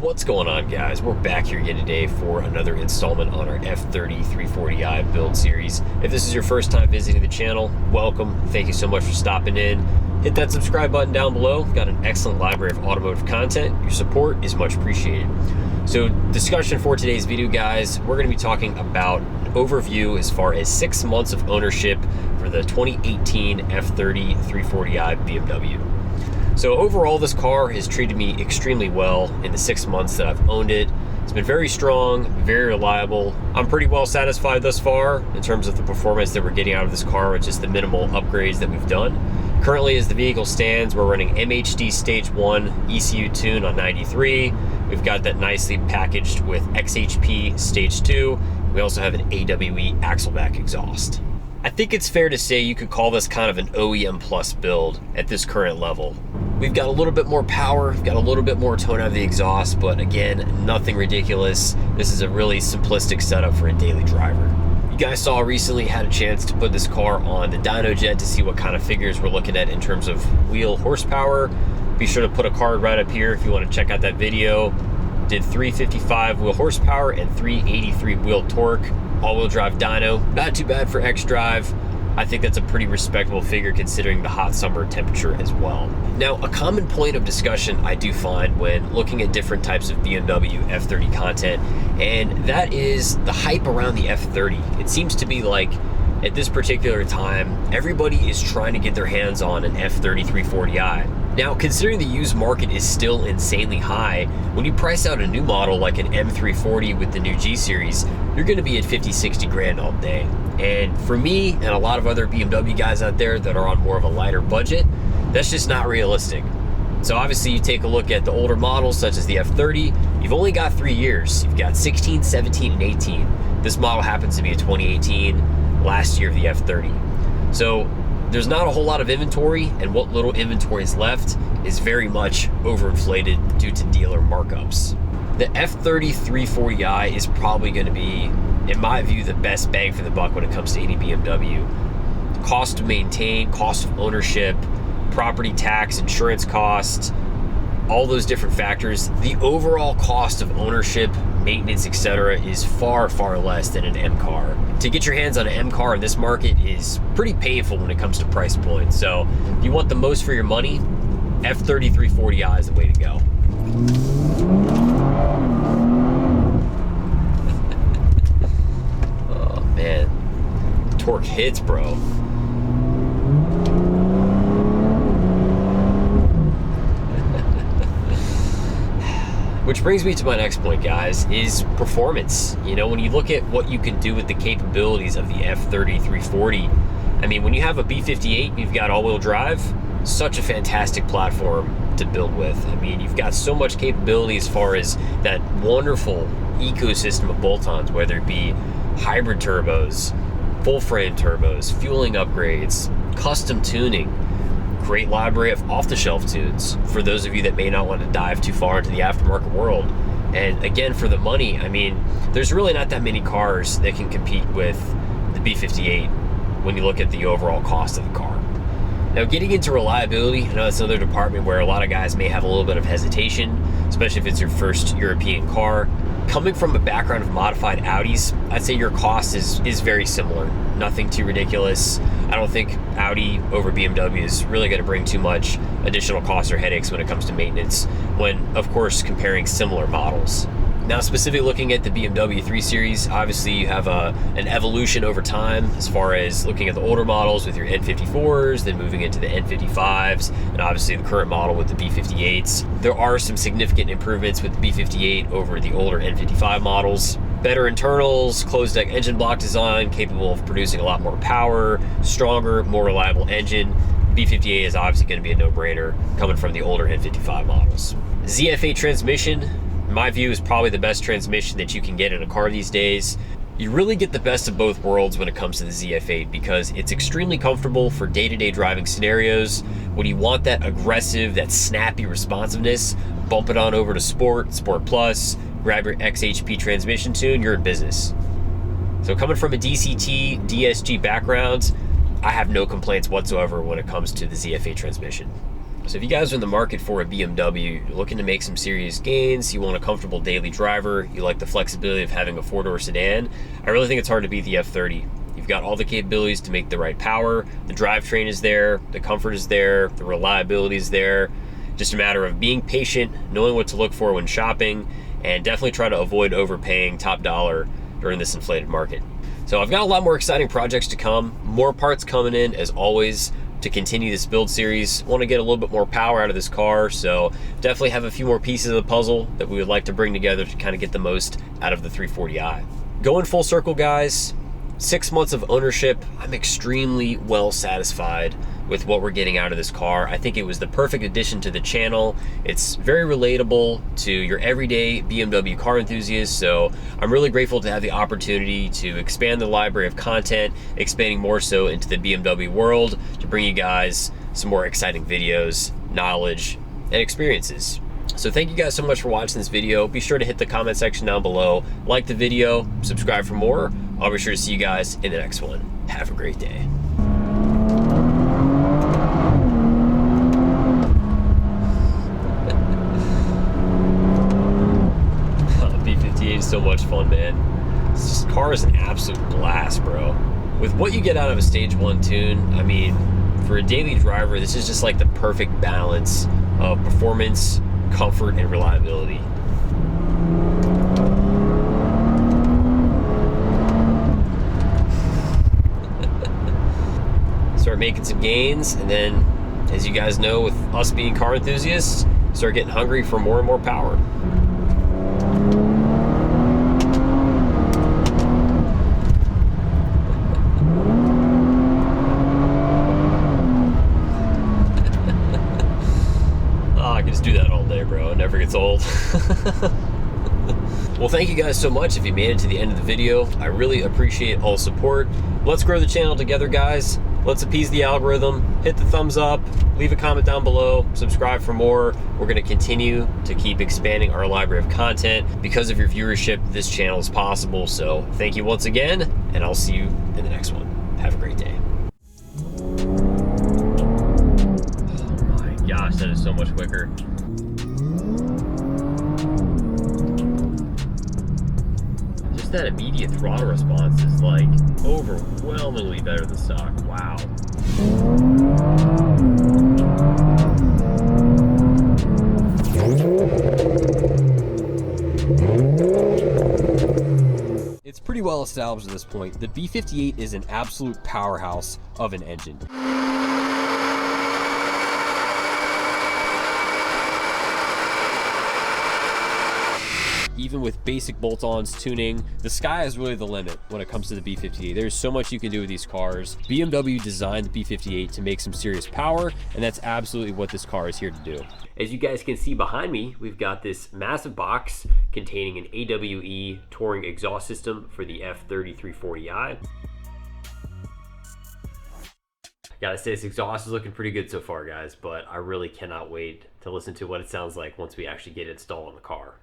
What's going on, guys? We're back here again today for another installment on our F30 340i build series. If this is your first time visiting the channel, welcome. Thank you so much for stopping in. Hit that subscribe button down below. We've got an excellent library of automotive content. Your support is much appreciated. So, discussion for today's video, guys, we're going to be talking about an overview as far as 6 months of ownership for the 2018 F30 340i BMW. So overall, this car has treated me extremely well in the 6 months that I've owned it. It's been very strong, very reliable. I'm pretty well satisfied thus far in terms of the performance that we're getting out of this car with just the minimal upgrades that we've done. Currently, as the vehicle stands, we're running MHD Stage 1 ECU tune on 93. We've got that nicely packaged with XHP Stage 2. We also have an AWE Axleback exhaust. I think it's fair to say you could call this kind of an OEM plus build at this current level. We've got a little bit more power, we've got a little bit more tone out of the exhaust, but again, nothing ridiculous. This is a really simplistic setup for a daily driver. You guys saw recently, had a chance to put this car on the dyno jet to see what kind of figures we're looking at in terms of wheel horsepower. Be sure to put a card right up here if you want to check out that video. Did 355 wheel horsepower and 383 wheel torque. All-wheel drive dyno, not too bad for X-Drive. I think that's a pretty respectable figure considering the hot summer temperature as well. Now, a common point of discussion I do find when looking at different types of BMW F30 content, and that is the hype around the F30. It seems to be like, at this particular time, everybody is trying to get their hands on an F30 340i. Now, considering the used market is still insanely high, when you price out a new model like an M340 with the new G Series, you're gonna be at 50, 60 grand all day. And for me and a lot of other BMW guys out there that are on more of a lighter budget, that's just not realistic. So obviously you take a look at the older models such as the F30, you've only got 3 years. You've got 16, 17, and 18. This model happens to be a 2018, last year of the F30. So there's not a whole lot of inventory, and what little inventory is left is very much overinflated due to dealer markups. The F30 340i is probably going to be, in my view, the best bang for the buck when it comes to any BMW. Cost to maintain, cost of ownership, property tax, insurance costs, all those different factors. The overall cost of ownership, maintenance, etc. is far, far less than an M car. To get your hands on an M car in this market is pretty painful when it comes to price points. So if you want the most for your money, F30 340i is the way to go. Oh man, torque hits, bro. Which brings me to my next point, guys, is performance. You know, when you look at what you can do with the capabilities of the F30 340, I mean, when you have a B58, you've got all-wheel drive, such a fantastic platform to build with. I mean, you've got so much capability as far as that wonderful ecosystem of bolt-ons, whether it be hybrid turbos, full-frame turbos, fueling upgrades, custom tuning, great library of off-the-shelf tunes for those of you that may not want to dive too far into the aftermarket world. And again, for the money, I mean, there's really not that many cars that can compete with the B58 when you look at the overall cost of the car. Now, getting into reliability, I know that's another department where a lot of guys may have a little bit of hesitation, especially if it's your first European car. Coming from a background of modified Audis, I'd say your cost is very similar. Nothing too ridiculous. I don't think Audi over BMW is really going to bring too much additional costs or headaches when it comes to maintenance when, of course, comparing similar models. Now, specifically looking at the BMW 3 Series, obviously you have an evolution over time as far as looking at the older models with your N54s, then moving into the N55s, and obviously the current model with the B58s. There are some significant improvements with the B58 over the older N55 models. Better internals, closed deck engine block design, capable of producing a lot more power, stronger, more reliable engine. B58 is obviously going to be a no-brainer coming from the older N55 models. ZF8 transmission, in my view, is probably the best transmission that you can get in a car these days. You really get the best of both worlds when it comes to the ZF8 because it's extremely comfortable for day-to-day driving scenarios. When you want that aggressive, that snappy responsiveness, bump it on over to Sport, Sport Plus, grab your XHP transmission tune, you're in business. So coming from a DCT, DSG background, I have no complaints whatsoever when it comes to the ZF8 transmission. So if you guys are in the market for a BMW, you're looking to make some serious gains, you want a comfortable daily driver, you like the flexibility of having a four-door sedan, I really think it's hard to beat the F30. You've got all the capabilities to make the right power, the drivetrain is there, the comfort is there, the reliability is there. Just a matter of being patient, knowing what to look for when shopping, and definitely try to avoid overpaying top dollar during this inflated market. So I've got a lot more exciting projects to come, more parts coming in as always to continue this build series. I want to get a little bit more power out of this car, so definitely have a few more pieces of the puzzle that we would like to bring together to kind of get the most out of the 340i. Going full circle, guys, 6 months of ownership, I'm extremely well satisfied with what we're getting out of this car. I think it was the perfect addition to the channel. It's very relatable to your everyday BMW car enthusiast, so I'm really grateful to have the opportunity to expand the library of content, expanding more so into the BMW world to bring you guys some more exciting videos, knowledge, and experiences. So thank you guys so much for watching this video. Be sure to hit the comment section down below, like the video, subscribe for more. I'll be sure to see you guys in the next one. Have a great day. B58 is so much fun, man. This car is an absolute blast, bro. With what you get out of a stage 1 tune, I mean, for a daily driver, this is just like the perfect balance of performance, comfort, and reliability. Start making some gains, and then, as you guys know, with us being car enthusiasts, start getting hungry for more and more power. I can just do that all day, bro. It never gets old. Well, thank you guys so much if you made it to the end of the video. I really appreciate all support. Let's grow the channel together, guys. Let's appease the algorithm. Hit the thumbs up, leave a comment down below, subscribe for more. We're gonna continue to keep expanding our library of content. Because of your viewership, this channel is possible. So thank you once again, and I'll see you in the next one. Have a great day. Oh my gosh, that is so much quicker. That immediate throttle response is like overwhelmingly better than stock. Wow. It's pretty well established at this point. The B58 is an absolute powerhouse of an engine. Even with basic bolt-ons tuning, the sky is really the limit when it comes to the B58. There's so much you can do with these cars. BMW designed the B58 to make some serious power, and that's absolutely what this car is here to do. As you guys can see behind me, we've got this massive box containing an AWE touring exhaust system for the F30 340i. Gotta say, this exhaust is looking pretty good so far, guys, but I really cannot wait to listen to what it sounds like once we actually get it installed in the car.